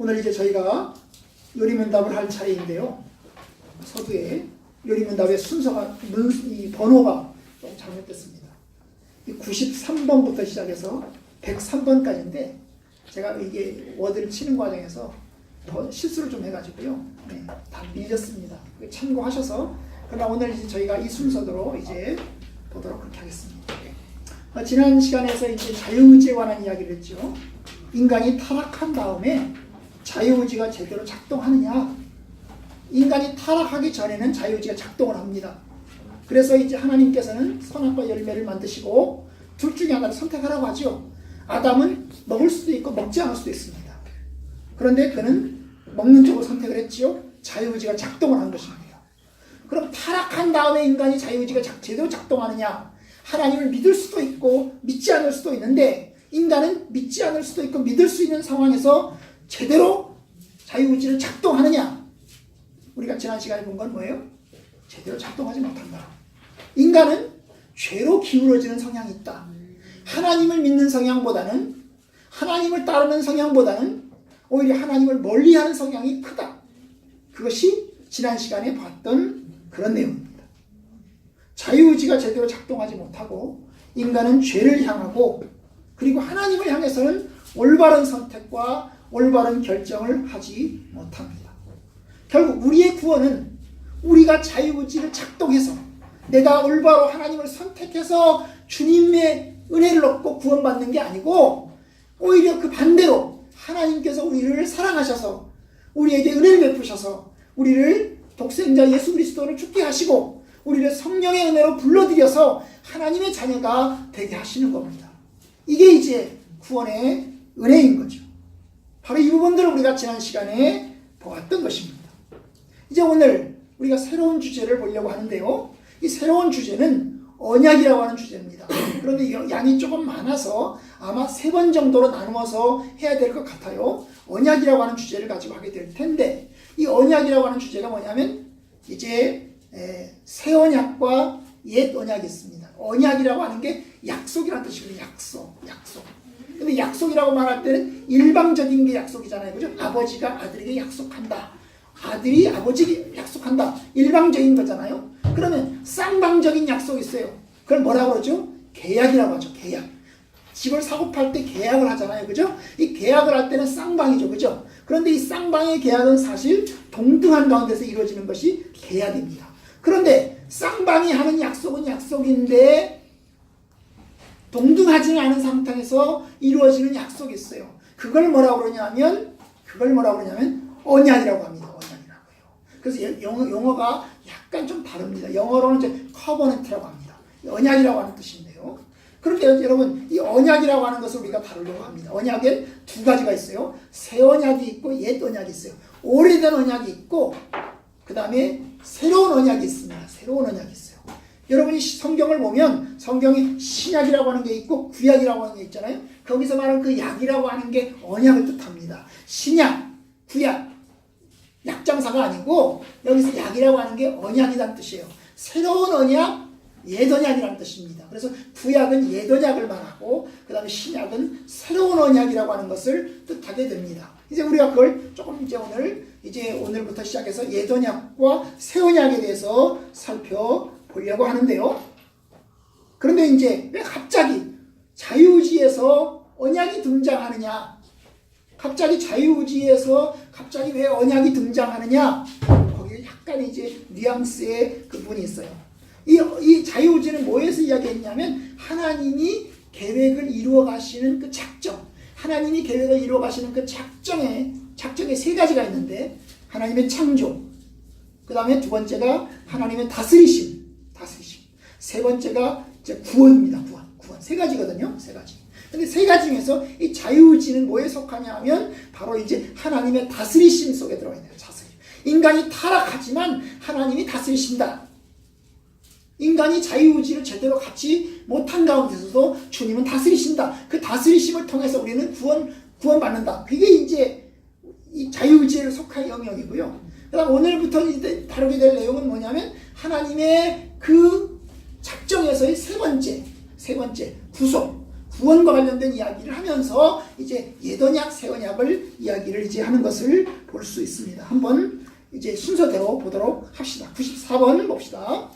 오늘 이제 저희가 요리문답을 할 차례인데요. 서두에 요리문답의 순서가 이 번호가 좀 잘못됐습니다. 93번부터 시작해서 103번까지인데 제가 이게 워드를 치는 과정에서 더 실수를 좀 해가지고요. 네, 다 밀렸습니다. 참고하셔서 그러나 오늘 이제 저희가 이 순서대로 이제 보도록 그렇게 하겠습니다. 지난 시간에서 이제 자유의지에 관한 이야기를 했죠. 인간이 타락한 다음에 자유의지가 제대로 작동하느냐? 인간이 타락하기 전에는 자유의지가 작동을 합니다. 그래서 이제 하나님께서는 선악과 열매를 만드시고 둘 중에 하나를 선택하라고 하죠. 아담은 먹을 수도 있고 먹지 않을 수도 있습니다. 그런데 그는 먹는 쪽을 선택을 했지요. 자유의지가 작동을 한 것입니다. 그럼 타락한 다음에 인간이 자유의지가 제대로 작동하느냐? 하나님을 믿을 수도 있고 믿지 않을 수도 있는데 인간은 믿지 않을 수도 있고 믿을 수 있는 상황에서 제대로 자유의지를 작동하느냐? 우리가 지난 시간에 본 건 뭐예요? 제대로 작동하지 못한다. 인간은 죄로 기울어지는 성향이 있다. 하나님을 믿는 성향보다는 하나님을 따르는 성향보다는 오히려 하나님을 멀리하는 성향이 크다. 그것이 지난 시간에 봤던 그런 내용입니다. 자유의지가 제대로 작동하지 못하고 인간은 죄를 향하고 그리고 하나님을 향해서는 올바른 선택과 올바른 결정을 하지 못합니다. 결국 우리의 구원은 우리가 자유의지를 작동해서 내가 올바로 하나님을 선택해서 주님의 은혜를 얻고 구원받는 게 아니고 오히려 그 반대로 하나님께서 우리를 사랑하셔서 우리에게 은혜를 베푸셔서 우리를 독생자 예수 그리스도를 죽게 하시고 우리를 성령의 은혜로 불러들여서 하나님의 자녀가 되게 하시는 겁니다. 이게 이제 구원의 은혜인 거죠. 바로 이 부분들을 우리가 지난 시간에 보았던 것입니다. 이제 오늘 우리가 새로운 주제를 보려고 하는데요. 이 새로운 주제는 언약이라고 하는 주제입니다. 그런데 양이 조금 많아서 아마 3번 정도로 나누어서 해야 될 것 같아요. 언약이라고 하는 주제를 가지고 하게 될 텐데 이 언약이라고 하는 주제가 뭐냐면 이제 새 언약과 옛 언약이 있습니다. 언약이라고 하는 게 약속이라는 뜻이거든요. 약속. 근데 약속이라고 말할 때는 일방적인 게 약속이잖아요. 그죠? 아버지가 아들에게 약속한다. 아들이 아버지에게 약속한다. 일방적인 거잖아요. 그러면 쌍방적인 약속이 있어요. 그걸 뭐라고 그러죠? 계약이라고 하죠. 계약. 집을 사고 팔 때 계약을 하잖아요. 그죠? 이 계약을 할 때는 쌍방이죠. 그죠? 그런데 이 쌍방의 계약은 사실 동등한 가운데서 이루어지는 것이 계약입니다. 그런데 쌍방이 하는 약속은 약속인데 동등하지 않은 상태에서 이루어지는 약속이 있어요. 그걸 뭐라고 그러냐면 언약이라고 합니다. 언약이라고요. 그래서 용어가 약간 좀 다릅니다. 영어로는 이제 커버넌트라고 합니다. 언약이라고 하는 뜻인데요. 그런데 여러분 이 언약이라고 하는 것을 우리가 다루려고 합니다. 언약엔 두 가지가 있어요. 새 언약이 있고 옛 언약이 있어요. 오래된 언약이 있고 그 다음에 새로운 언약이 있습니다. 새로운 언약이 있어요. 여러분이 성경을 보면 성경이 신약이라고 하는 게 있고 구약이라고 하는 게 있잖아요. 거기서 말하는 그 약이라고 하는 게 언약을 뜻합니다. 신약, 구약, 약장사가 아니고 여기서 약이라고 하는 게 언약이라는 뜻이에요. 새로운 언약, 옛 언약이라는 뜻입니다. 그래서 구약은 옛 언약을 말하고 그 다음에 신약은 새로운 언약이라고 하는 것을 뜻하게 됩니다. 이제 우리가 그걸 조금 이제 오늘부터 시작해서 옛 언약과 새 언약에 대해서 살펴보려고 하는데요. 그런데 이제 왜 갑자기 자유의지에서 언약이 등장하느냐? 갑자기 자유의지에서 갑자기 왜 언약이 등장하느냐? 거기에 약간 이제 뉘앙스의 그 부분이 있어요. 이 자유의지는 뭐에서 이야기했냐면 하나님이 계획을 이루어 가시는 그 작정, 하나님이 계획을 이루어 가시는 그 작정에 3가지가 있는데 하나님의 창조, 그 다음에 두 번째가 하나님의 다스리심, 세 번째가 이제 구원입니다. 구원. 3가지거든요. 3가지. 근데 3가지 중에서 이 자유의지는 뭐에 속하냐 하면 바로 이제 하나님의 다스리심 속에 들어가 있네요. 인간이 타락하지만 하나님이 다스리신다. 인간이 자유의지를 제대로 갖지 못한 가운데서도 주님은 다스리신다. 그 다스리심을 통해서 우리는 구원받는다. 그게 이제 이 자유의지에 속한 영역이고요. 그다음 오늘부터 이제 다루게 될 내용은 뭐냐면 하나님의 그 작정에서의 세 번째 구속. 구원과 관련된 이야기를 하면서 이제 옛 언약, 새 언약을 이야기를 이제 하는 것을 볼 수 있습니다. 한번 이제 순서대로 보도록 합시다. 94번 봅시다.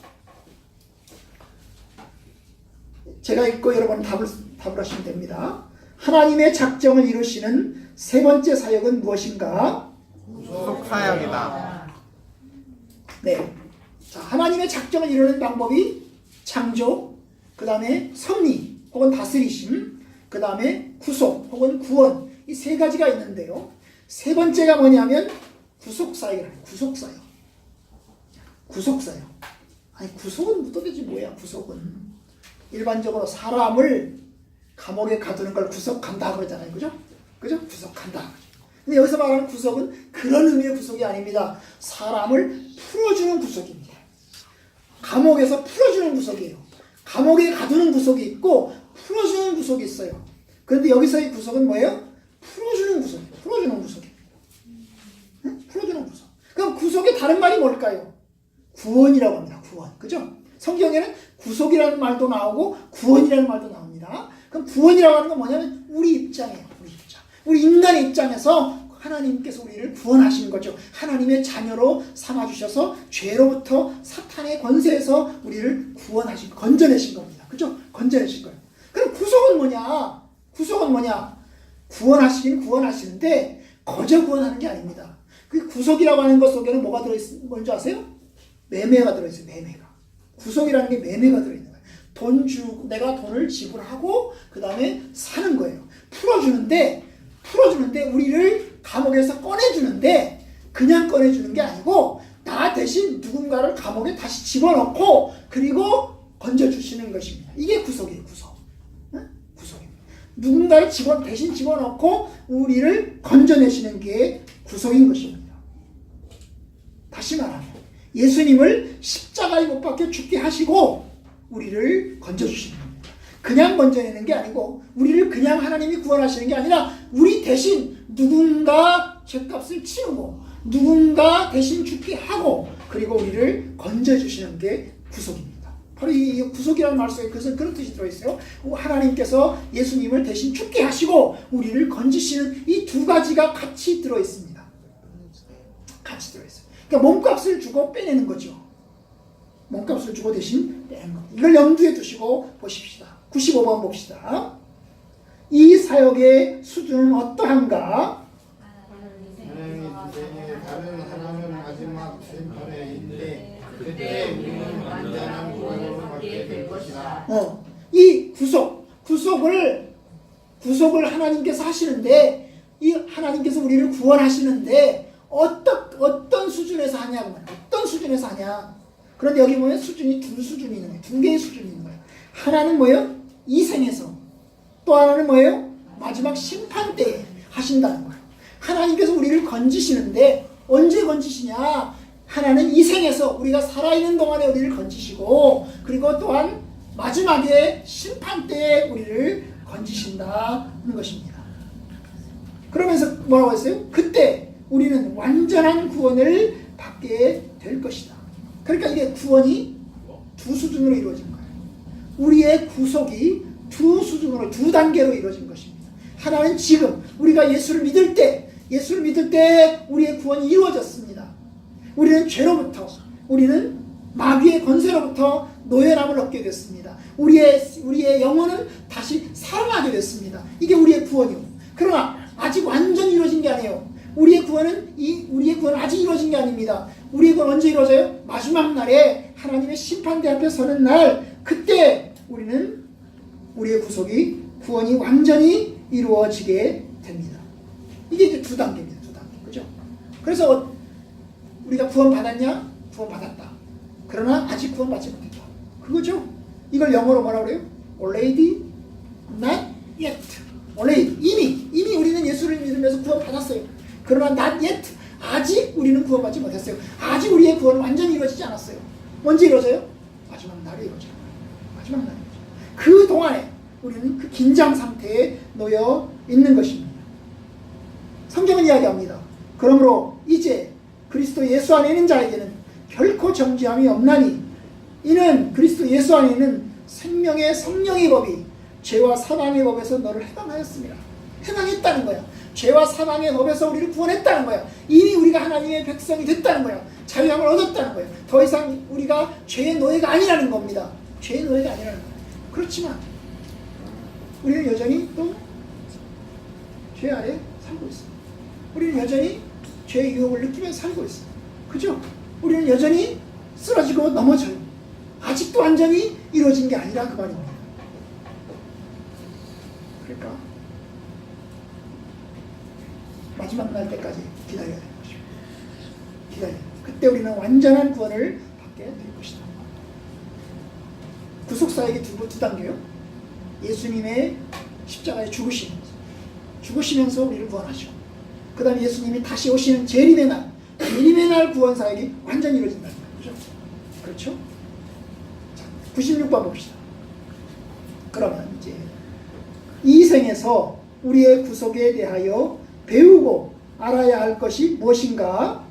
제가 읽고 여러분 답을 하시면 됩니다. 하나님의 작정을 이루시는 세 번째 사역은 무엇인가? 구속 사역이다. 네. 자, 하나님의 작정을 이루는 방법이 창조, 그 다음에 섭리 혹은 다스리심, 그 다음에 구속 혹은 구원, 이 세 가지가 있는데요. 세 번째가 뭐냐면 구속사역이라는 구속사역. 구속사역. 아니 구속은 도대체 뭐야? 구속은 일반적으로 사람을 감옥에 가두는 걸 구속한다 그러잖아요. 그죠? 그죠? 구속한다. 근데 여기서 말하는 구속은 그런 의미의 구속이 아닙니다. 사람을 풀어주는 구속입니다. 감옥에서 풀어주는 구속이에요. 감옥에 가두는 구속이 있고 풀어주는 구속이 있어요. 그런데 여기서의 구속은 뭐예요? 풀어주는 구속이에요. 풀어주는 구속이에요. 응? 풀어주는 구속. 그럼 구속의 다른 말이 뭘까요? 구원이라고 합니다. 구원. 그죠? 성경에는 구속이라는 말도 나오고 구원이라는 말도 나옵니다. 그럼 구원이라고 하는 건 뭐냐면 우리 입장이에요. 우리 입장. 우리 인간의 입장에서 하나님께서 우리를 구원하시는 거죠. 하나님의 자녀로 삼아주셔서 죄로부터 사탄의 권세에서 우리를 건져내신 겁니다. 그죠? 건져내신 거예요. 그럼 구속은 뭐냐? 구속은 뭐냐? 구원하시긴 구원하시는데 거저 구원하는 게 아닙니다. 그 구속이라고 하는 것 속에는 뭐가 들어있는 뭔지 아세요? 매매가 들어있어요. 매매가. 구속이라는 게 매매가 들어있는 거예요. 내가 돈을 지불하고 그 다음에 사는 거예요. 풀어주는데 우리를 감옥에서 꺼내주는데 그냥 꺼내주는 게 아니고 나 대신 누군가를 감옥에 다시 집어넣고 그리고 건져주시는 것입니다. 이게 구속이에요. 구속. 응? 구속입니다. 누군가를 대신 집어넣고 우리를 건져내시는 게 구속인 것입니다. 다시 말하면 예수님을 십자가에 못 박혀 죽게 하시고 우리를 건져주시는 겁니다. 그냥 건져내는 게 아니고 우리를 그냥 하나님이 구원하시는 게 아니라 우리 대신 누군가 죄값을 치르고 누군가 대신 죽게 하고 그리고 우리를 건져주시는 게 구속입니다. 바로 이 구속이라는 말 속에 그런 뜻이 들어있어요. 하나님께서 예수님을 대신 죽게 하시고 우리를 건지시는 이 두 가지가 같이 들어있습니다. 같이 들어있어요. 그러니까 몸값을 주고 빼내는 거죠. 몸값을 주고 대신 빼내는 거. 이걸 염두에 두시고 보십시다. 95번 봅시다. 이 사역의 수준은 어떠한가? 다른 하나는 마지막 심판에 있는데 그때 우리는 완전한 구원을 받게 될 것이다. 이 구속을 하나님께서 하시는데 이 하나님께서 우리를 구원하시는데 어떤 수준에서 하냐고 말이야. 어떤 수준에서 하냐. 그런데 여기 보면 수준이 두 수준이 있는 거예요. 두 개의 수준이 있는 거예요. 하나는 뭐예요? 이 생에서. 또 하나는 뭐예요? 마지막 심판 때에 하신다는 거예요. 하나님께서 우리를 건지시는데 언제 건지시냐? 하나는 이 생에서 우리가 살아있는 동안에 우리를 건지시고 그리고 또한 마지막에 심판 때에 우리를 건지신다는 것입니다. 그러면서 뭐라고 했어요? 그때 우리는 완전한 구원을 받게 될 것이다. 그러니까 이게 구원이 두 수준으로 이루어진 거예요. 우리의 구속이 두 수준으로 두 단계로 이루어진 것입니다. 하나는 지금 우리가 예수를 믿을 때 우리의 구원이 이루어졌습니다. 우리는 죄로부터 우리는 마귀의 권세로부터 노예함을 얻게 됐습니다. 우리의 영혼은 다시 살아나게 됐습니다. 이게 우리의 구원이요. 그러나 아직 완전히 이루어진 게 아니에요. 우리의 구원은 아직 이루어진 게 아닙니다. 우리의 구원 언제 이루어져요? 마지막 날에 하나님의 심판대 앞에 서는 날, 그때 우리는 우리의 구원이 완전히 이루어지게 됩니다. 이게 이제 두 단계입니다. 두 단계. 그죠? 그래서 우리가 구원받았냐? 구원받았다. 그러나 아직 구원받지 못했다. 그거죠? 이걸 영어로 뭐라고 그래요? Already, not yet. Already. 이미 우리는 예수를 믿으면서 구원받았어요. 그러나 not yet. 아직 우리는 구원받지 못했어요. 아직 우리의 구원은 완전히 이루어지지 않았어요. 언제 이루어져요? 마지막 날에 이루어져요. 마지막 날에 이루어져요. 그 동안에 우리는 그 긴장 상태에 놓여 있는 것입니다. 성경은 이야기합니다. 그러므로 이제 그리스도 예수 안에 있는 자에게는 결코 정죄함이 없나니 이는 그리스도 예수 안에 있는 생명의 성령의 법이 죄와 사망의 법에서 너를 해방하였습니다. 해방했다는 거야. 죄와 사망의 법에서 우리를 구원했다는 거야. 이미 우리가 하나님의 백성이 됐다는 거야. 자유함을 얻었다는 거야. 더 이상 우리가 죄의 노예가 아니라는 겁니다. 죄의 노예가 아니라는 거야. 그렇지만 우리는 여전히 또 죄 아래 살고 있습니다. 우리는 여전히 죄의 유혹을 느끼면서 살고 있습니다. 그죠? 우리는 여전히 쓰러지고 넘어져요. 아직도 완전히 이루어진 게 아니라 그 말입니다. 그러니까 마지막 날 때까지 기다려야 되는 것입니다. 기다려야 돼요. 그때 우리는 완전한 구원을 받게 될 것이다. 구속사역이 두 단계요. 예수님의 십자가에 죽으시면서 우리를 구원하시고, 그 다음에 예수님이 다시 오시는 재림의 날 구원사역이 완전히 이루어진다는 거죠. 그렇죠? 자, 96번 봅시다. 그러면 이제 이 생에서 우리의 구속에 대하여 배우고 알아야 할 것이 무엇인가?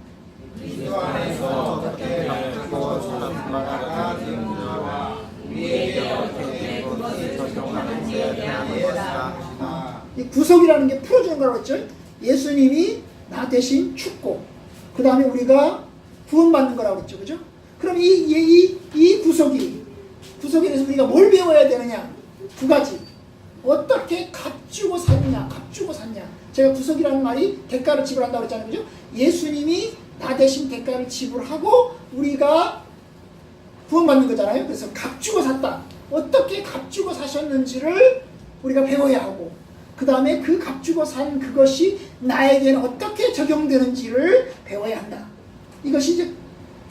그리스도 안에서 어떻게 바꾸고 전파가 되는지와 우리에게 어떻게 그것을 적용하는지에 대한 것이다. 이 구속이라는 게 풀어주는 거라고 했죠. 예수님이 나 대신 죽고 그 다음에 우리가 구원받는 거라고 했죠. 그죠? 그럼 이 구속에 대해서 우리가 뭘 배워야 되느냐? 두 가지. 어떻게 값주고 샀냐? 제가 구속이라는 말이 대가를 지불한다고 했잖아요. 그죠? 예수님이 나 대신 대가를 지불하고 우리가 구원받는 거잖아요. 그래서 값주고 샀다. 어떻게 값주고 사셨는지를 우리가 배워야 하고, 그 다음에 그 값주고 산 그것이 나에게는 어떻게 적용되는지를 배워야 한다. 이것이 이제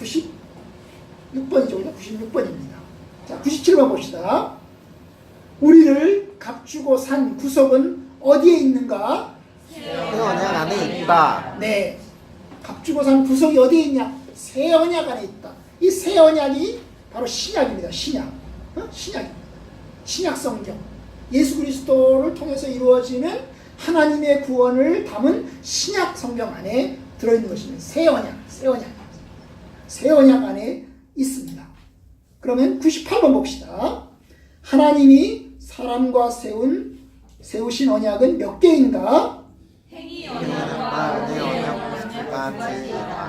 96번이죠. 96번입니다. 자, 97번 봅시다. 우리를 값주고 산 구속은 어디에 있는가? 새 언약 안에 있다. 네. 값주고 산 구속이 어디에 있냐? 새 언약 안에 있다. 이 새 언약이 바로 신약입니다. 신약. 신약입니다. 신약 성경. 예수 그리스도를 통해서 이루어지는 하나님의 구원을 담은 신약 성경 안에 들어있는 것입니다. 새 언약 안에 있습니다. 그러면 98번 봅시다. 하나님이 사람과 세우신 언약은 몇 개인가? 행위 언약과 은혜 언약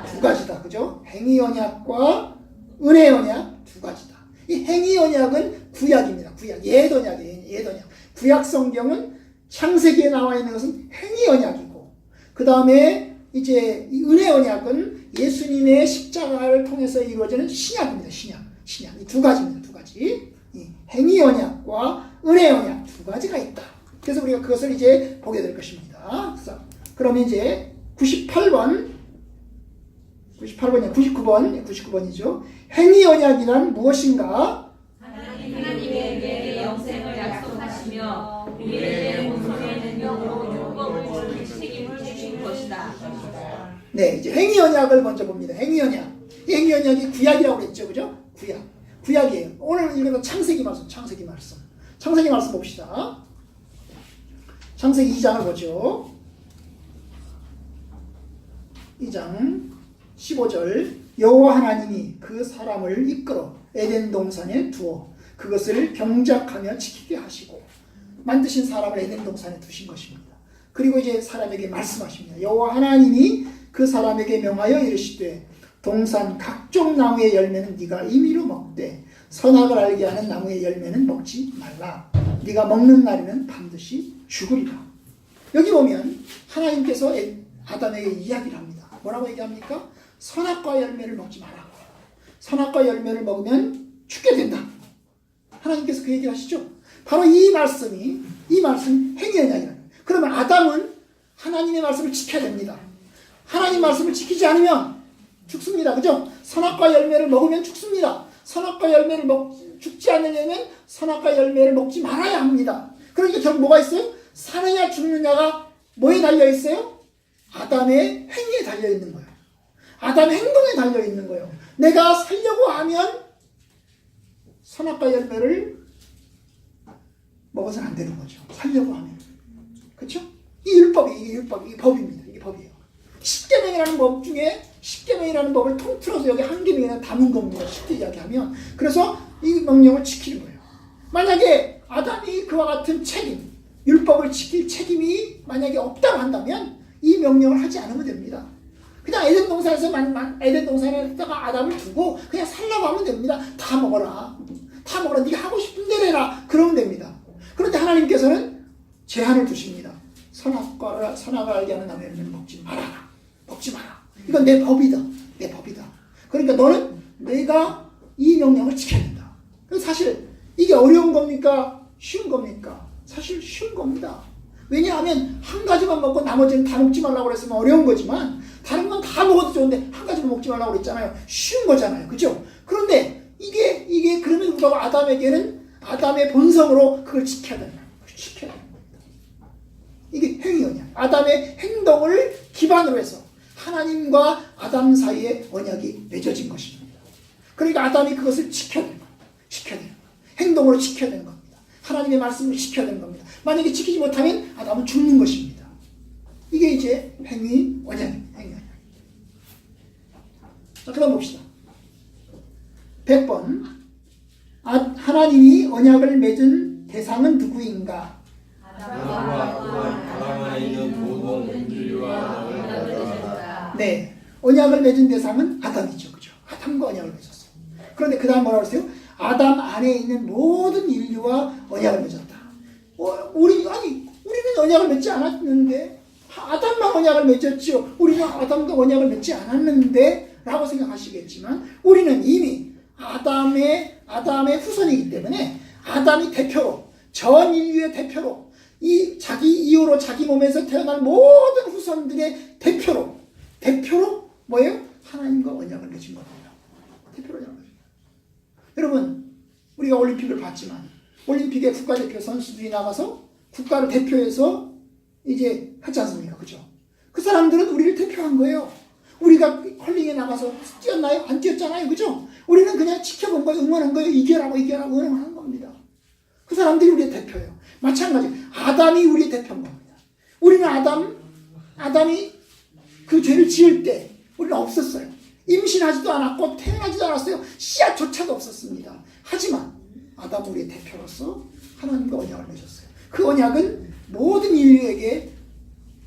두 가지다. 그죠? 행위 언약과 은혜 언약 두 가지다. 이 행위 언약은 구약입니다. 구약. 옛 언약이에요. 옛 언약. 구약 성경은 창세기에 나와 있는 것은 행위 언약이고, 그 다음에 이제 이 은혜 언약은 예수님의 십자가를 통해서 이루어지는 신약입니다. 신약. 이 두 가지입니다. 두 가지. 이 행위 언약과 은혜 언약 두 가지가 있다. 그래서 우리가 그것을 이제 보게 될 것입니다. 그러면 이제 99번이요. 99번이죠. 행위 언약이란 무엇인가? 하나님에게 영생을 약속하시며 우리에게 본성의 능력으로 율법을 지킬 책임을 주신 것이다. 네, 이제 행위 언약을 먼저 봅니다. 행위 언약. 이 행위 언약이 구약이라고 그랬죠. 그죠? 구약이에요. 오늘 읽은 창세기 말씀. 창세기 말씀 봅시다. 창세기 2장을 보죠. 2장 15절. 여호와 하나님이 그 사람을 이끌어 에덴 동산에 두어 그것을 경작하며 지키게 하시고, 만드신 사람을 에덴 동산에 두신 것입니다. 그리고 이제 사람에게 말씀하십니다. 여호와 하나님이 그 사람에게 명하여 이르시되 동산 각종 나무의 열매는 네가 임의로 먹되 선악을 알게 하는 나무의 열매는 먹지 말라. 네가 먹는 날에는 반드시 죽으리라. 여기 보면 하나님께서 아담에게 이야기를 합니다. 뭐라고 얘기합니까? 선악과 열매를 먹지 말라고. 선악과 열매를 먹으면 죽게 된다. 하나님께서 그 얘기를 하시죠. 바로 이 말씀 행위 언약이라는 거예요. 그러면 아담은 하나님의 말씀을 지켜야 됩니다. 하나님 말씀을 지키지 않으면 죽습니다. 그죠? 선악과 열매를 먹으면 죽습니다. 선악과 열매를 죽지 않으려면 선악과 열매를 먹지 말아야 합니다. 그러니까 결국 뭐가 있어요? 사느냐 죽느냐가 뭐에 달려 있어요? 아담의 행위에 달려 있는 거예요. 아담의 행동에 달려 있는 거예요. 내가 살려고 하면 선악과 열매를 먹어서는 안 되는 거죠. 살려고 하면. 그렇죠? 이게 법입니다. 이게 법이에요. 십계명이라는 법 중에 십계명이라는 법을 통틀어서 여기 한 계명에 담은 겁니다. 쉽게 이야기하면. 그래서 이 명령을 지키는 거예요. 만약에 아담이 그와 같은 책임, 율법을 지킬 책임이 만약에 없다고 한다면 이 명령을 하지 않으면 됩니다. 그냥 에덴 동산에서 에덴 동산에다가 아담을 두고 그냥 살라고 하면 됩니다. 다 먹어라. 다 먹어라. 네가 하고 싶은 대로 해라. 그러면 됩니다. 그런데 하나님께서는 제한을 두십니다. 선악을 알게 하는 나무의 열매는 먹지 마라. 먹지 마라. 이건 내 법이다. 내 법이다. 그러니까 너는 내가 이 명령을 지켜야 된다. 사실 이게 어려운 겁니까? 쉬운 겁니까? 사실 쉬운 겁니다. 왜냐하면 한 가지만 먹고 나머지는 다 먹지 말라고 그랬으면 어려운 거지만 다른 건 다 먹어도 좋은데 한 가지만 먹지 말라고 그랬잖아요. 쉬운 거잖아요. 그죠? 그런데 이게 그럼에도 불구하고 아담에게는 아담의 본성으로 그걸 지켜야 된다. 지켜야 된다. 이게 행위 언약. 아담의 행동을 기반으로 해서 하나님과 아담 사이에 언약이 맺어진 것입니다. 그러니까 아담이 그것을 지켜야 되는 겁니다. 지켜야 되는 겁니다. 행동으로 지켜야 되는 겁니다. 하나님의 말씀을 지켜야 되는 겁니다. 만약에 지키지 못하면 아담은 죽는 것입니다. 이게 이제 행위 언약입니다. 행위 언약. 자, 그다음 봅시다. 100번. 하나님이 언약을 맺은 대상은 누구인가? 네, 언약을 맺은 대상은 아담이죠. 그죠? 아담과 언약을 맺었어요. 그런데 그 다음 뭐라고 했어요? 아담 안에 있는 모든 인류와 언약을 맺었다. 우리는 언약을 맺지 않았는데 아담만 언약을 맺었죠. 우리는 아담도 언약을 맺지 않았는데 라고 생각하시겠지만 우리는 이미 아담의 후손이기 때문에 아담이 대표로 전 인류의 대표로 이 자기 이후로 자기 몸에서 태어날 모든 후손들의 대표로 뭐예요? 하나님과 언약을 맺은 겁니다. 대표로 언약을 맺은 겁니다. 여러분 우리가 올림픽을 봤지만 올림픽에 국가대표 선수들이 나가서 국가를 대표해서 이제 하지 않습니까? 그죠? 그 사람들은 우리를 대표한 거예요. 우리가 컬링에 나가서 뛰었나요? 안 뛰었잖아요. 그죠? 우리는 그냥 지켜본 거예요. 응원한 거예요. 이겨라고 응원하는 겁니다. 그 사람들이 우리의 대표예요. 마찬가지 아담이 우리의 대표인 겁니다. 우리는 아담이 그 죄를 지을 때 우리는 없었어요. 임신하지도 않았고 태어나지도 않았어요. 씨앗조차도 없었습니다. 하지만 아담 우리의 대표로서 하나님과 언약을 맺었어요. 그 언약은 모든 인류에게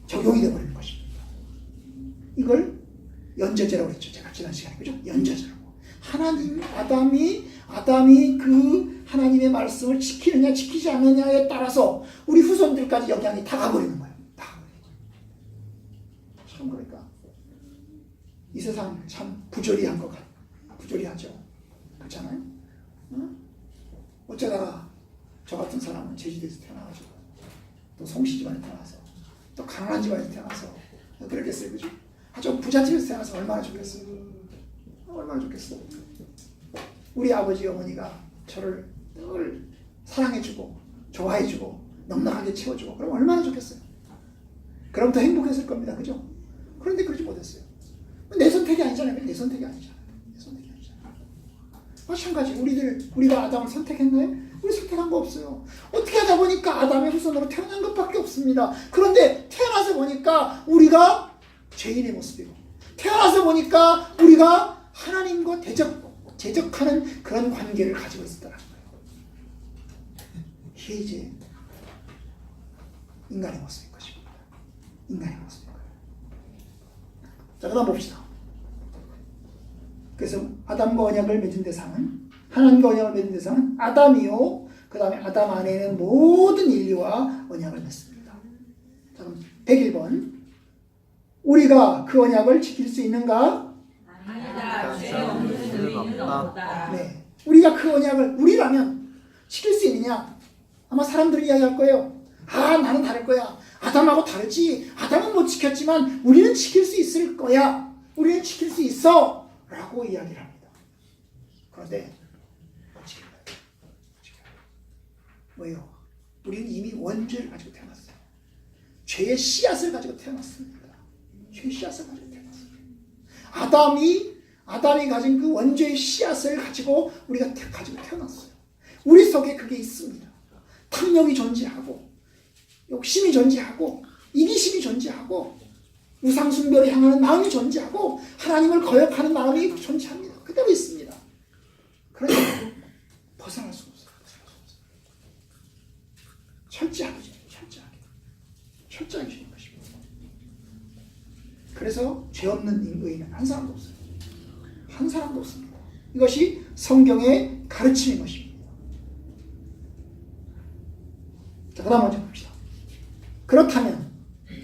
적용이 되어버리는 것입니다. 이걸 연저제라고 했죠. 제가 지난 시간에. 그죠? 연저제라고. 아담이 그 하나님의 말씀을 지키느냐 지키지 않느냐에 따라서 우리 후손들까지 영향이 다 가버리는 거예요. 다 가버리는 거예요. 참 그러니까 이 세상 참 부조리한 것 같아요. 부조리하죠. 그렇잖아요? 응? 어쩌다가 저 같은 사람은 제주도에서 태어나가지고 또 송씨 집안에 태어나서 또 가난한 집안에 태어나서 그러겠어요. 그죠? 아주 부잣집에서 태어나서 얼마나 좋겠어요. 얼마나 좋겠어요. 우리 아버지 어머니가 저를 늘 사랑해주고 좋아해주고 넉넉하게 채워주고 그럼 얼마나 좋겠어요. 그럼 더 행복했을 겁니다. 그죠? 그런데 그러지 못했어요. 내 선택이 아니잖아요. 내 선택이 아니잖아요. 내 선택이 아니잖아요. 마찬가지 우리가 아담을 선택했나요? 우리 선택한 거 없어요. 어떻게 하다 보니까 아담의 후손으로 태어난 것밖에 없습니다. 그런데 태어나서 보니까 우리가 죄인의 모습이고 태어나서 보니까 우리가 하나님과 대적하는 그런 관계를 가지고 있었다는 거예요. 이게 이제 인간의 모습인 것입니다. 인간의 모습인 거예요. 자, 그다음 봅시다. 그래서 아담과 언약을 맺은 대상은 하나님과 언약을 맺은 대상은 아담이요. 그 다음에 아담 안에 있는 모든 인류와 언약을 맺습니다. 자, 그럼 101번. 우리가 그 언약을 지킬 수 있는가? 아니다. 죄 없는 의인은 없다. 네. 우리가 그 언약을 우리라면 지킬 수 있느냐? 아마 사람들이 이야기할 거예요. 나는 다를 거야. 아담하고 다르지. 아담은 못 지켰지만 우리는 지킬 수 있을 거야. 우리는 지킬 수 있어. 라고 이야기를 합니다. 그런데 지켜야 돼요. 뭐예요? 우리는 이미 원죄를 가지고 태어났어요. 죄의 씨앗을 가지고 태어났습니다. 죄의 씨앗을 가지고 태어났습니다. 아담이 가진 그 원죄의 씨앗을 가지고 우리가 가지고 태어났어요. 우리 속에 그게 있습니다. 탐욕이 존재하고 욕심이 존재하고 이기심이 존재하고 우상숭배를 향하는 마음이 존재하고 하나님을 거역하는 마음이 존재합니다. 그대로 있습니다. 그러나 벗어날 수 없어요. 그래서 죄 없는 의인은 한 사람도 없어요. 한 사람도 없습니다. 이것이 성경의 가르침인 것입니다. 자, 그 다음 먼저 봅시다. 그렇다면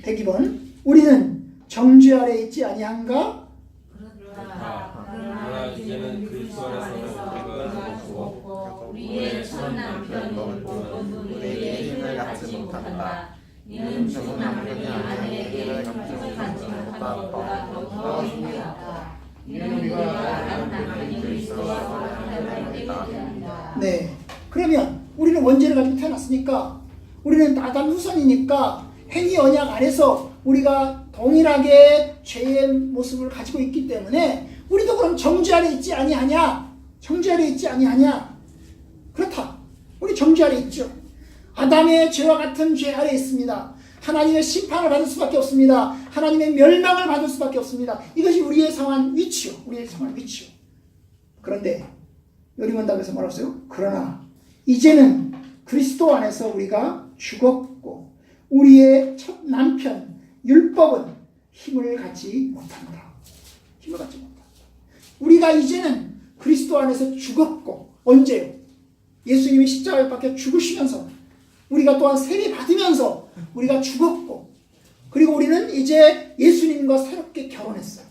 102번 우리는 정죄 아래 있지 아니한가? 그러나 이제는 그리스도 안에서 우리가 죽었고 우리의 첫 남편은 우리에게 힘을 갖지 못한다. 이는 죽은 남편이 아내에게 힘을 갖지 못한 것보다 더 중요하다. 이는 우리가 다른 남편이 그리스도와 결혼하기 때문이다. 네. 그러면 우리는 원죄를 가지고 태어났으니까 우리는 아담 후손이니까 행위 언약 안에서 우리가 동일하게 죄의 모습을 가지고 있기 때문에 우리도 그럼 정죄 아래 있지 아니하냐? 정죄 아래 있지 아니하냐? 그렇다. 우리 정죄 아래 있죠. 아담의 죄와 같은 죄 아래 있습니다. 하나님의 심판을 받을 수밖에 없습니다. 하나님의 멸망을 받을 수밖에 없습니다. 이것이 우리의 상황 위치요. 우리의 상황 위치요. 그런데 요리문답에서 말했어요. 그러나 이제는 그리스도 안에서 우리가 죽었고 우리의 첫 남편 율법은 힘을 갖지 못한다. 힘을 갖지 못한다. 우리가 이제는 그리스도 안에서 죽었고 언제요? 예수님이 십자가에 박혀 죽으시면서 우리가 또한 세례 받으면서 우리가 죽었고 그리고 우리는 이제 예수님과 새롭게 결혼했어요.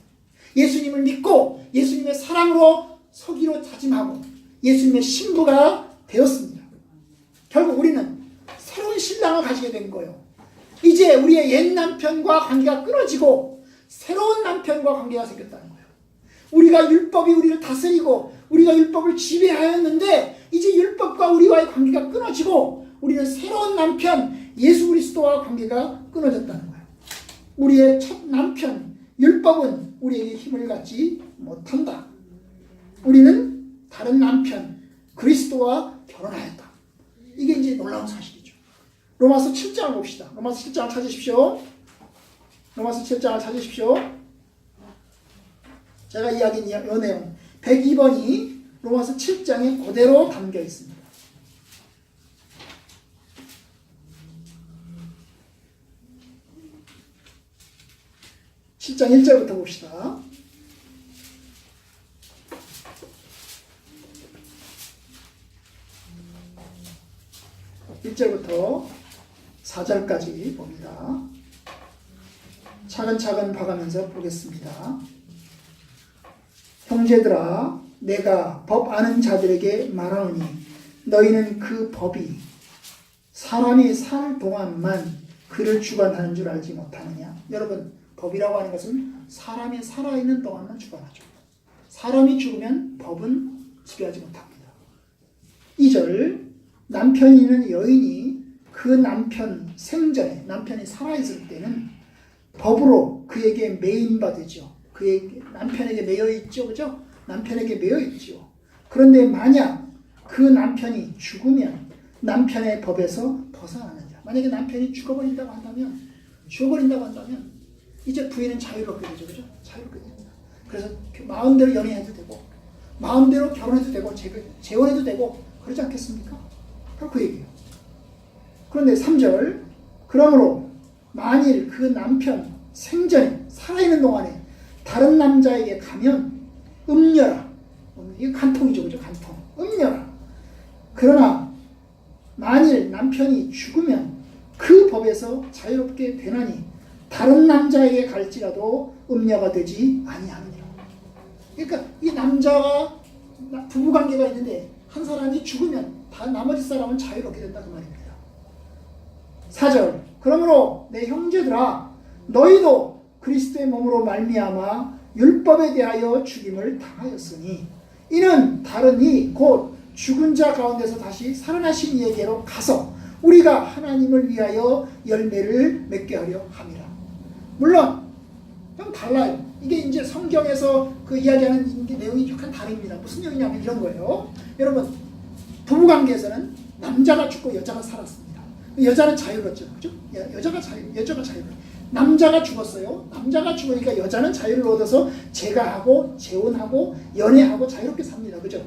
예수님을 믿고 예수님의 사랑으로 서기로 다짐하고 예수님의 신부가 되었습니다. 결국 우리는 새로운 신랑을 가지게 된 거예요. 이제 우리의 옛 남편과 관계가 끊어지고 새로운 남편과 관계가 생겼다는 거예요. 우리가 율법이 우리를 다스리고 우리가 율법을 지배하였는데 이제 율법과 우리와의 관계가 끊어지고 우리는 새로운 남편 예수 그리스도와 관계가 끊어졌다는 거예요. 우리의 첫 남편 율법은 우리에게 힘을 갖지 못한다. 우리는 다른 남편 그리스도와 결혼하였다. 이게 이제 놀라운 사실이죠. 로마서 7장을 봅시다. 로마서 7장을 찾으십시오. 로마서 7장을 찾으십시오. 제가 이야기한 이 내용 102번이 로마서 7장에 그대로 담겨 있습니다. (7장 1절부터) 봅시다. (1절부터) (4절까지) 봅니다. 차근차근 봐가면서 보겠습니다. 형제들아 내가 법 아는 자들에게 말하노니 너희는 그 법이 사람이 살 동안만 그를 주관하는 줄 알지 못하느냐. 여러분 법이라고 하는 것은 사람이 살아있는 동안만 주관하죠. 사람이 죽으면 법은 지배하지 못합니다. 2절 남편이 있는 여인이 그 남편 생전에 남편이 살아있을 때는 법으로 그에게 매인바 되죠. 그에게 남편에게 매여 있죠. 그죠? 남편에게 매여 있죠. 그런데 만약 그 남편이 죽으면 남편의 법에서 벗어나느냐. 만약에 남편이 죽어버린다고 한다면 이제 부인은 자유롭게 되죠. 그죠? 자유롭게 됩니다. 그래서 마음대로 연애해도 되고 마음대로 결혼해도 되고 재혼해도 되고 그러지 않겠습니까? 바로 그 얘기예요. 그런데 3절 그러므로 만일 그 남편 생전에 살아있는 동안에 다른 남자에게 가면 음녀라. 이거 간통이죠. 그죠? 간통. 음녀라. 그러나 만일 남편이 죽으면 그 법에서 자유롭게 되나니 다른 남자에게 갈지라도 음녀가 되지 아니하느니라. 그러니까 이 남자가 부부관계가 있는데 한 사람이 죽으면 다 나머지 사람은 자유롭게 된다 그 말입니다. 4절 그러므로 내 형제들아 너희도 그리스도의 몸으로 말미암아 율법에 대하여 죽임을 당하였으니 이는 다른 이 곧 죽은 자 가운데서 다시 살아나신 이에게로 가서 우리가 하나님을 위하여 열매를 맺게 하려 함이라. 물론 좀 달라요. 이게 이제 성경에서 그 이야기하는 내용이 약간 다릅니다. 무슨 내용이냐면 이런 거예요. 여러분 부부관계에서는 남자가 죽고 여자가 살았습니다. 여자는 자유롭죠. 그죠? 여자가 자유로워. 남자가 죽었어요. 남자가 죽으니까 여자는 자유를 얻어서 재가하고 재혼하고 연애하고 자유롭게 삽니다. 그죠?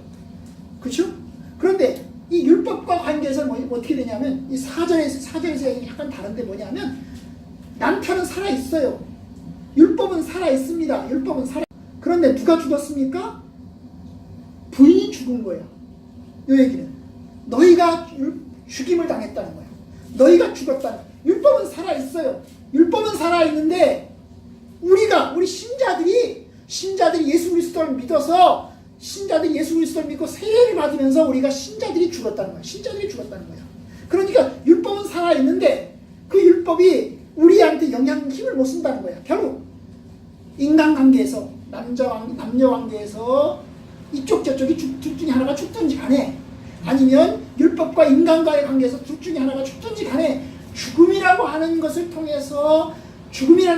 그렇죠? 그런데 이 율법과 관계에서 어떻게 되냐면 이 4절에서 약간 다른데 뭐냐면 남편은 살아있어요. 율법은 살아 있습니다. 율법은 살아. 그런데 누가 죽었습니까? 부인이 죽은 거예요. 이 얘기는 너희가 죽임을 당했다는 거예요. 너희가 죽었다는 거예요. 율법은 살아 있어요. 율법은 살아 있는데 우리 신자들이 예수 그리스도를 믿어서 신자들이 예수 그리스도를 믿고 세례를 받으면서 우리가 신자들이 죽었다는 거예요. 신자들이 죽었다는 거예요. 그러니까 율법은 살아 있는데 그 율법이 우리한테 힘을 못 쓴다는 거예요. 결국 인간관계에서 남녀 관계에서 이쪽 저쪽이 둘 중에 하나가 죽든지 간에 아니면 율법과 인간과의 관계에서 둘 중에 하나가 죽든지 간에 죽음이라는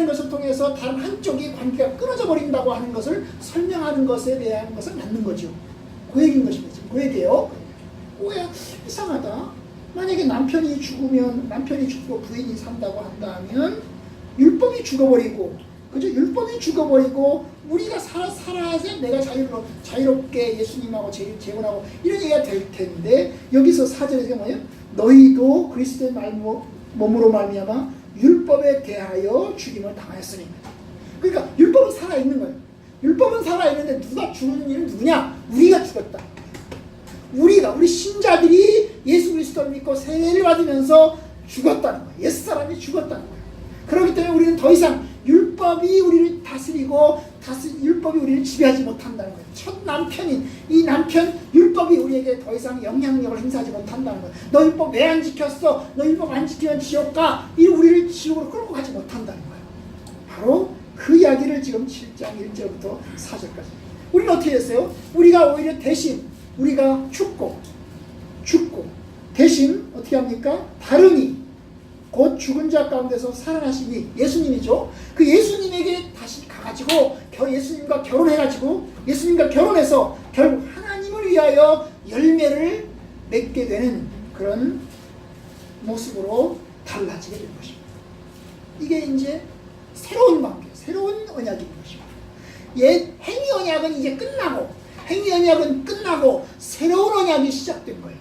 것을 통해서 다른 한쪽이 관계가 끊어져 버린다고 하는 것을 설명하는 것에 대한 것을 낳는 거죠. 그 얘기인 것입니다. 그 얘기예요. 뭐야 이상하다. 만약에 남편이 죽고 부인이 산다고 한다면 율법이 죽어버리고 그죠? 율법이 죽어버리고 우리가 살아야지 내가 자유롭게 예수님하고 재혼하고 이런 얘기가 될 텐데 여기서 4절에서 뭐예요? 너희도 그리스도의 몸으로 말미암아 율법에 대하여 죽임을 당하였으니. 그러니까 율법은 살아있는 거예요. 율법은 살아있는데 누가 죽는 일은 누구냐? 우리가 죽었다. 우리 신자들이 예수 그리스도를 믿고 세례를 받으면서 죽었다는 거예요. 옛사람이 죽었다는 거예요. 그렇기 때문에 우리는 더 이상 율법이 우리를 다스리고 율법이 우리를 지배하지 못한다는 거예요. 첫 남편인 이 율법이 우리에게 더 이상 영향력을 행사하지 못한다는 거예요. 너 율법 왜 안 지켰어? 너 율법 안 지키면 지옥 가. 우리를 지옥으로 끌고 가지 못한다는 거예요. 바로 그 이야기를 지금 7장 1절부터 4절까지. 우리는 어떻게 했어요? 우리가 오히려 대신 우리가 죽고 대신 어떻게 합니까? 다른이 곧 죽은 자 가운데서 살아나시니 예수님이죠. 그 예수님에게 다시 가가지고 예수님과 결혼해서 결국 하나님을 위하여 열매를 맺게 되는 그런 모습으로 달라지게 된 것입니다. 이게 이제 새로운 관계, 새로운 언약인 것입니다. 행위 언약은 이제 끝나고 새로운 언약이 시작된 거예요.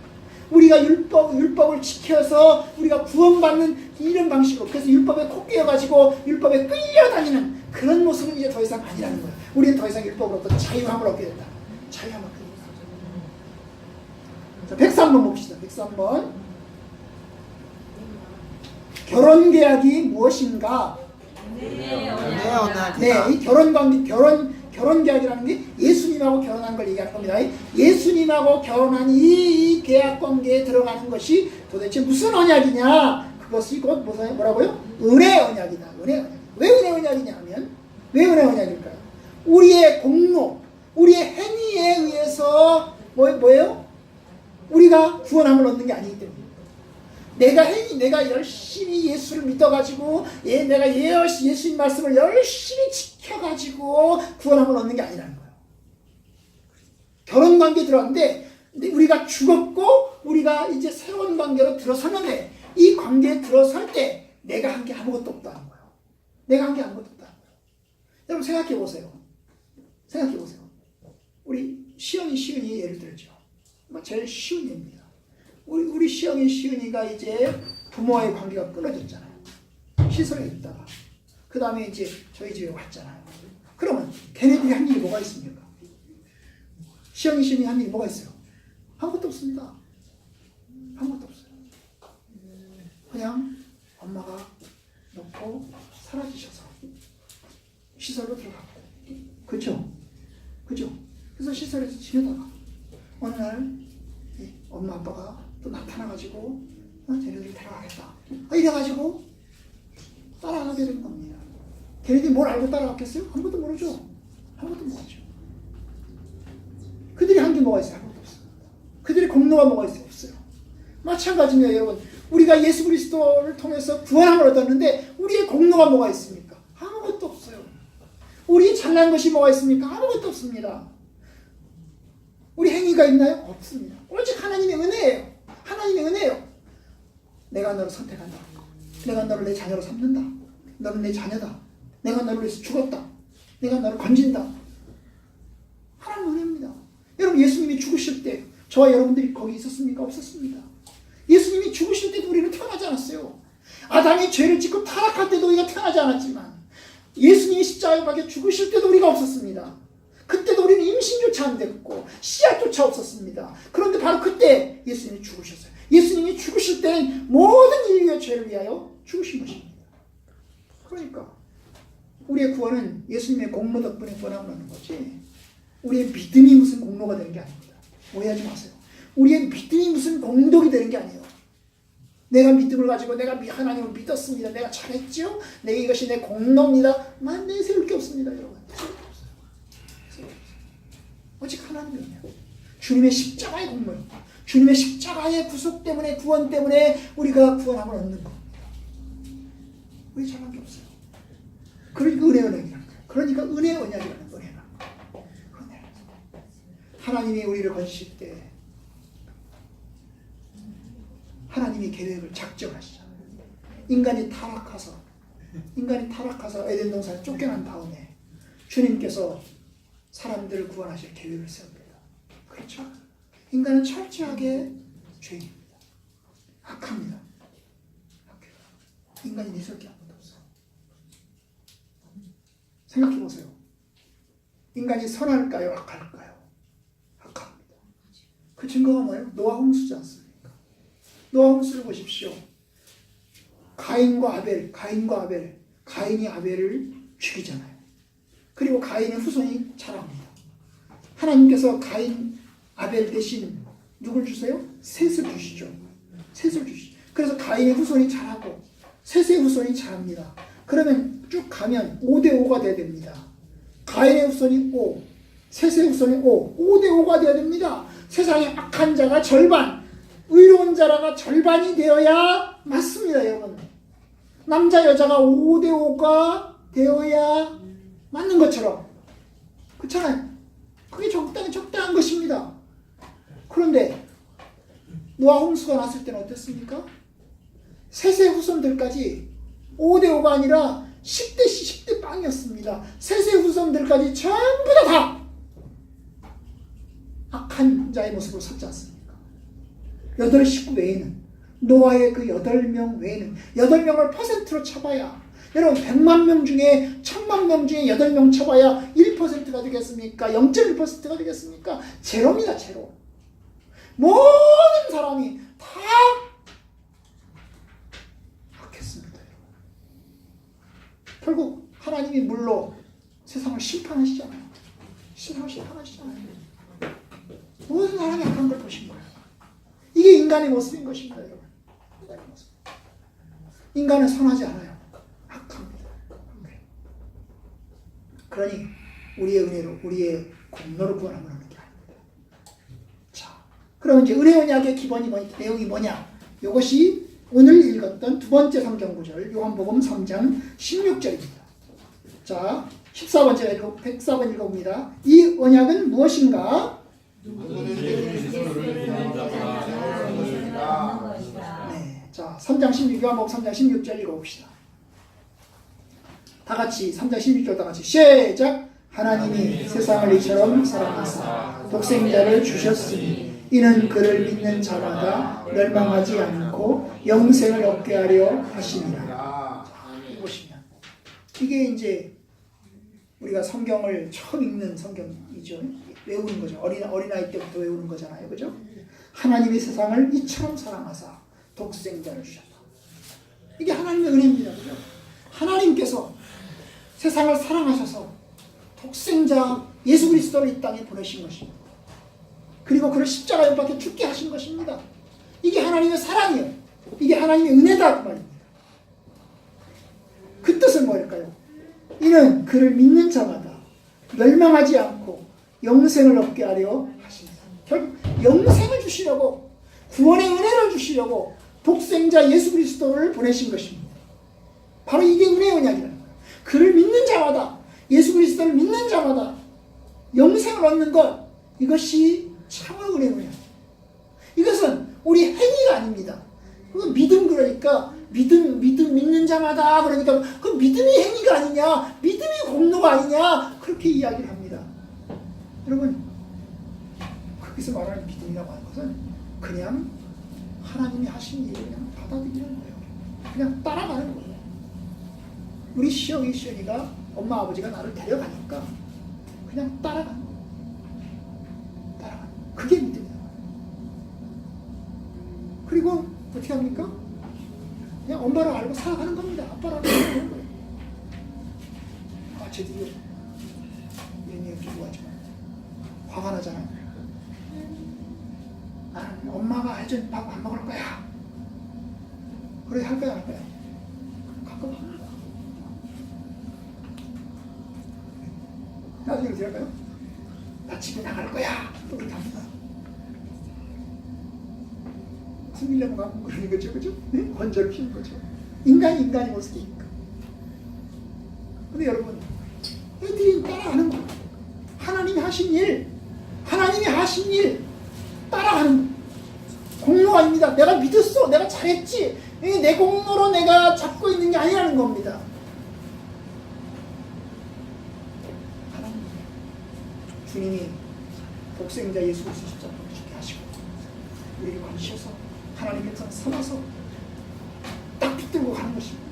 우리가 율법을 지켜서 우리가 구원받는 이런 방식으로 그래서 율법에 코 끼어가지고 율법에 끌려다니는 그런 모습은 이제 더 이상 아니라는 거예요. 우리는 더 이상 율법으로부터 자유함을 얻게 된다. 자유함을 얻게 된다. 자, 103번 봅시다. 103번. 결혼계약이 무엇인가? 네, 이 결혼계약이라는 게 예수님하고 결혼한 걸 얘기하는 겁니다. 예수님하고 결혼한 이 계약관계에 들어가는 것이 도대체 무슨 언약이냐? 그것이 곧 뭐라고요? 은혜 언약이다. 은혜 언약. 왜 은혜 언약이냐 하면 왜 은혜 언약일까요? 우리의 공로, 우리의 행위에 의해서 뭐예요? 우리가 구원함을 얻는 게 아니기 때문에 내가 열심히 예수를 믿어가지고 내가 예수님 말씀을 열심히 지켜가지고 구원함을 얻는 게 아니라는 거예요. 결혼관계에 들어갔는데 우리가 죽었고 우리가 이제 새로운 관계로 들어섰는데 이 관계에 들어설 때 내가 한 게 아무것도 없다는 거예요. 내가 한 게 아무것도 없다는 거예요. 여러분 생각해 보세요. 우리 시은이 예를 들죠. 제일 쉬운 예입니다. 우리 시은이가 이제 부모와의 관계가 끊어졌잖아요. 시설에 있다가 그 다음에 이제 저희 집에 왔잖아요. 그러면 걔네들이 한 일이 뭐가 있습니까? 시은이 한 일이 뭐가 있어요? 아무것도 없습니다. 아무것도 없어요. 그냥 엄마가 놓고 사라지셔서 시설로 들어가고 그죠? 그래서 시설에서 지내다가 어느 날 엄마 아빠가 또 나타나가지고 쟤네들 데려가겠다 이래가지고 따라가게 된 겁니다. 걔네들이 뭘 알고 따라갔겠어요? 아무것도 모르죠. 그들이 한 게 뭐가 있어요? 아무것도 없습니다. 그들의 공로가 뭐가 있어요? 없어요. 마찬가지입니다. 여러분 우리가 예수 그리스도를 통해서 구원함을 얻었는데 우리의 공로가 뭐가 있습니까? 아무것도 없어요. 우리 잘난 것이 뭐가 있습니까? 아무것도 없습니다. 우리 행위가 있나요? 없습니다. 오직 하나님의 은혜예요. 내가 너를 선택한다. 내가 너를 내 자녀로 삼는다. 너는 내 자녀다. 내가 너를 위해서 죽었다. 내가 너를 건진다. 하나님 은혜입니다. 여러분 예수님이 죽으실 때 저와 여러분들이 거기 있었습니까? 없었습니다. 예수님이 죽으실 때도 우리는 태어나지 않았어요. 아담이 죄를 짓고 타락할 때도 우리가 태어나지 않았지만 예수님이 십자가에 박혀 죽으실 때도 우리가 없었습니다. 그때도 우리는 임신조차 안 됐고 씨앗조차 없었습니다. 그런데 바로 그때 예수님이 죽으셨어요. 예수님이 죽으실 때는 모든 인류의 죄를 위하여 죽으신 것입니다. 그러니까 우리의 구원은 예수님의 공로 덕분에 구원하는 거지, 우리의 믿음이 무슨 공로가 되는 게 아닙니다. 오해하지 마세요. 우리의 믿음이 무슨 공덕이 되는 게 아니에요. 내가 믿음을 가지고 내가 하나님을 믿었습니다, 내가 잘했죠, 이것이 내 공로입니다, 내세울 게 없습니다. 여러분, 세울 게 없어요. 세울 게 없어요. 오직 하나님이에요. 주님의 십자가의 공로, 주님의 십자가의 구속 때문에, 구원 때문에 우리가 구원함을 얻는 겁니다. 우리 잘한 게 없어요. 그러니까 은혜 언약이라는 거예요. 그러니까 은혜 언약이라는 거예요. 하나님이 우리를 건지실 때 하나님이 계획을 작정하시잖아요. 인간이 타락해서 에덴 동산에 쫓겨난 다음에 주님께서 사람들을 구원하실 계획을 세웁니다. 그렇죠? 인간은 철저하게 죄인입니다. 악합니다. 인간이 미술 게 아무도 없어요. 생각해 보세요. 인간이 선할까요? 악할까요? 악합니다. 그 증거가 뭐예요? 노아 홍수지 않습니까? 노아 홍수를 보십시오. 가인과 아벨, 가인이 아벨을 죽이잖아요. 그리고 가인의 후손이 자랍니다. 하나님께서 가인, 아벨 대신 누굴 주세요? 셋을 주시죠. 셋을 주시죠. 그래서 가인의 후손이 자라고 셋의 후손이 자랍니다. 그러면 쭉 가면 5대5가 돼야 됩니다. 가인의 후손이 5, 셋의 후손이 5대5가 돼야 됩니다. 세상에 악한 자가 절반, 의로운 자가 절반이 되어야 맞습니다, 여러분. 남자 여자가 5대5가 되어야 맞는 것처럼, 그렇잖아요. 그게 적당한 것입니다. 그런데 노아 홍수가 났을 때는 어땠습니까? 셋의 후손들까지 5대5가 아니라 10대 10대 빵이었습니다. 셋의 후손들까지 전부 다 악한 자의 모습으로 섰지 않습니까? 8식구 외에는, 노아의 그 8명 외에는 8명을 퍼센트로 쳐봐야, 여러분 100만 명 중에 1000만 명 중에 8명 쳐봐야 1%가 되겠습니까? 0.1%가 되겠습니까? 제로입니다. 제로. 모든 사람이 다 악했습니다. 결국 하나님이 물로 세상을 심판하시잖아요. 모든 사람이 악한 걸 보신 거예요. 이게 인간의 모습인 것입니다, 여러분. 인간의 모습. 인간은 선하지 않아요. 악합니다. 그러니 우리의 은혜로, 우리의 공로로 구원함을 하는 게 아닙니다. 자, 그럼 이제 은혜 언약의 기본이 내용이 뭐냐? 이것이 오늘 읽었던 두 번째 성경 구절, 요한복음 3장 16절입니다. 자, 14번째 104번 읽어봅니다. 이 언약은 무엇인가? 네, 자, 3장 16, 요한복음 3장 16절 읽어봅시다. 다 같이 3장 16절 다 같이 시작. 하나님이 세상을 이처럼 사랑하사 독생자를 주셨으니 이는 그를 믿는 자마다 멸망하지 않고 영생을 얻게 하려 하심이라. 보시면 이게 이제 우리가 성경을 처음 읽는 성경이죠. 외우는 거죠. 어린아이 때부터 외우는 거잖아요. 그죠? 하나님이 세상을 이처럼 사랑하사 독생자를 주셨다. 이게 하나님의 은혜입니다. 그죠? 하나님께서 세상을 사랑하셔서 독생자 예수 그리스도를 이 땅에 보내신 것입니다. 그리고 그를 십자가에 박혀 죽게 하신 것입니다. 이게 하나님의 사랑이에요. 이게 하나님의 은혜다 그 말입니다. 그 뜻은 뭘까요? 이는 그를 믿는 자마다 멸망하지 않고 영생을 얻게 하려 하십니다. 결국 영생을 주시려고, 구원의 은혜를 주시려고 독생자 예수 그리스도를 보내신 것입니다. 바로 이게 은혜의 언약이라는 거예요. 그를 믿는 자마다, 예수 그리스도를 믿는 자마다 영생을 얻는 것, 이것이 참으로 은혜의 언약. 이것은 우리 행위가 아닙니다. 그건 믿음, 그러니까 믿는 자마다, 그러니까 그 믿음이 행위가 아니냐, 믿음이 공로가 아니냐, 그렇게 이야기를 합니다. 여러분, 거기서 말하는 믿음이라고 하는 것은 그냥 하나님이 하신 일을 그냥 받아들이는 거예요. 그냥 따라가는 거예요. 우리 시연이가 엄마 아버지가 나를 데려가니까 그냥 따라가는 거예요. 따라가는. 그게 믿음이에요. 그리고 어떻게 합니까? 그냥 엄마를 알고 살아가는 겁니다. 아빠를 알고 살아가는 거예요. 아, 쟤들이 이런 얘기 좋아하지만 화가 나잖아요. 나는 엄마가 해준 밥 안 먹을 거야. 그래 할 거야 안 할 거야? 가끔 합니다. 나중에 어떻게 할까요? 나 집에 나갈 거야. 또 그렇게 합니다. 숨기려고 가면 그러는 거죠, 그죠? 네? 건져를 피는 거죠. 인간이 모습이니까. 근데 여러분, 애들이 따라하는 거. 하나님이 하신 일, 따라하는 거. 공로가 아닙니다. 내가 믿었어, 내가 잘했지. 이게 내 공로로 내가 잡고 있는 게 아니라는 겁니다. 하나님, 주님이 독생자 예수 그리스도 십자가를 죽게 하시고 우리를 건지셔서 하나님의 백성 삼아서 딱 붙들고 가는 것입니다.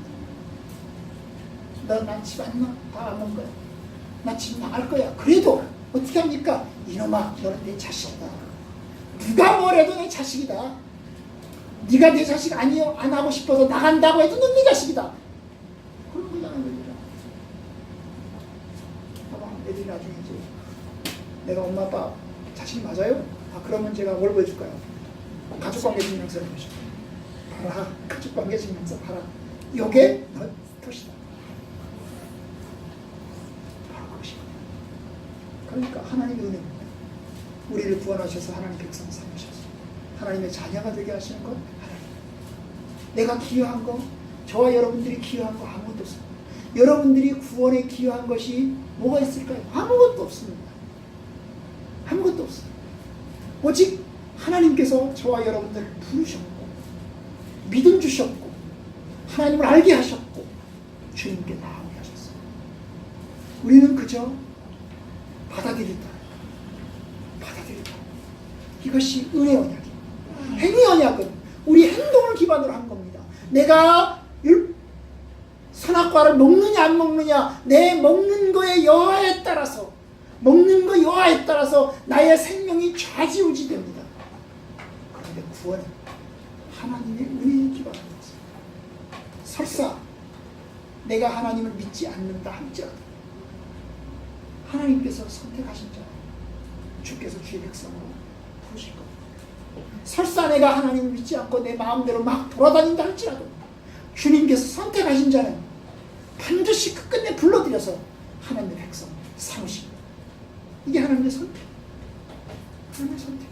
난 집 안 나? 다 안 먹을 거야. 나 집 나갈 거야. 그래도 어떻게 합니까? 이놈아, 너는 내 자식이다. 누가 뭐래도 내 자식이다. 네가 내 자식 아니요 안 하고 싶어서 나간다고 해도 넌 네 자식이다. 그런 거잖아요. 아마 애들이 나중에 이제 내가 엄마 아빠 자식이 맞아요? 아, 그러면 제가 뭘 보여줄까요? 가족관계 증명서를 보여줄게요. 봐라, 가족관계 증명서 봐라. 요게 너 탓이다. 바로 그것이거든요. 그러니까 하나님의 은혜입니다. 우리를 구원하셔서 하나님 백성 삼으셔서 하나님의 자녀가 되게 하시는 건 하나님. 내가 기여한 거, 저와 여러분들이 기여한 거 아무것도 없습니다. 여러분들이 구원에 기여한 것이 뭐가 있을까요? 아무것도 없습니다. 아무것도 없어요. 오직 하나님께서 저와 여러분들을 부르셨고 믿음 주셨고 하나님을 알게 하셨고 주님께 나오게 하셨어요. 우리는 그저 받아들이다. 이것이 은혜 언약입니다. 행위 언약은 우리 행동을 기반으로 한 겁니다. 내가 선악과를 먹느냐 안 먹느냐, 내 먹는 거의 여하에 따라서 나의 생명이 좌지우지됩니다. 그런데 구원은 하나님의 은혜에 기반한 것입니다. 설사 내가 하나님을 믿지 않는다 할지라도 하나님께서 선택하신 자, 주께서 주의 백성으로 부르실 겁니다. 설사 내가 하나님을 믿지 않고 내 마음대로 막 돌아다닌다 할지라도 주님께서 선택하신 자는 반드시 끝끝내 불러들여서 하나님의 백성 삼으십니다. 이게 하나님의 선택. 하나님의 선택.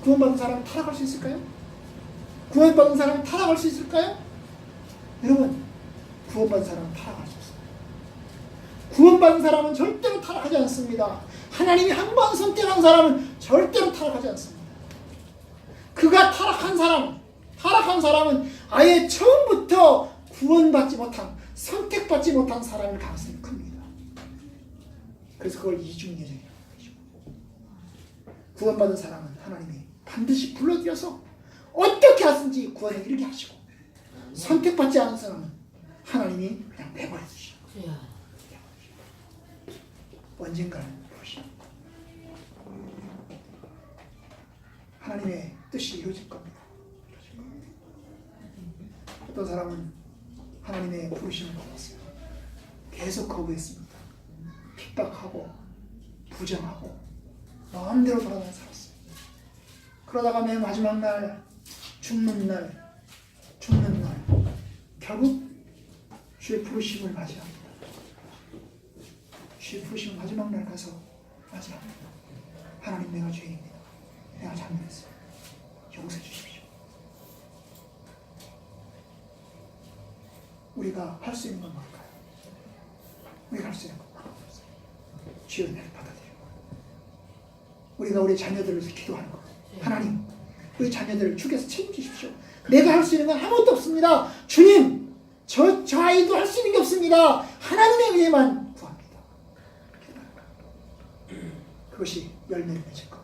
구원받은 사람은 타락할 수 있을까요? 구원받은 사람은 타락할 수 있을까요? 여러분, 구원받은 사람은 타락할 수 없습니다. 구원받은 사람은 절대로 타락하지 않습니다. 하나님이 한 번 선택한 사람은 절대로 타락하지 않습니다. 그가 타락한 사람은 아예 처음부터 구원받지 못한, 선택받지 못한 사람일 가능성이 큽니다. 그래서 그걸 이중예정이라고 하죠. 구원받은 사람은 하나님이 반드시 불러들여서 어떻게 하든지 구원에 이르게 하시고, 선택받지 않은 사람은 하나님이 그냥 내버려 두시고 언젠가는 부르시고 하나님의 뜻이 이루어질 겁니다. 어떤 사람은 하나님의 부르심을 받았어요. 계속 거부했습니다. 핍박하고 부정하고 마음대로 돌아다녀 살았어요. 그러다가 맨 마지막 날 죽는 날 결국 주의 부르심을 맞이합니다. 주의 부르심을 마지막 날 가서 맞이합니다. 하나님, 내가 죄인입니다. 내가 잘못했어요. 용서해 주십시오. 우리가 할 수 있는 건 뭘까요? 우리가 할 수 있는 건 없어요. 주의 은혜를 받아들이는 것. 우리가 우리 자녀들을 위해서 기도하는 것. 하나님, 우리 자녀들을 주께서 책임지십시오. 내가 할 수 있는 건 아무것도 없습니다. 주님, 저 아이도 할 수 있는 게 없습니다. 하나님의 은혜만 구합니다. 그것이 열매를 맺을 겁니다.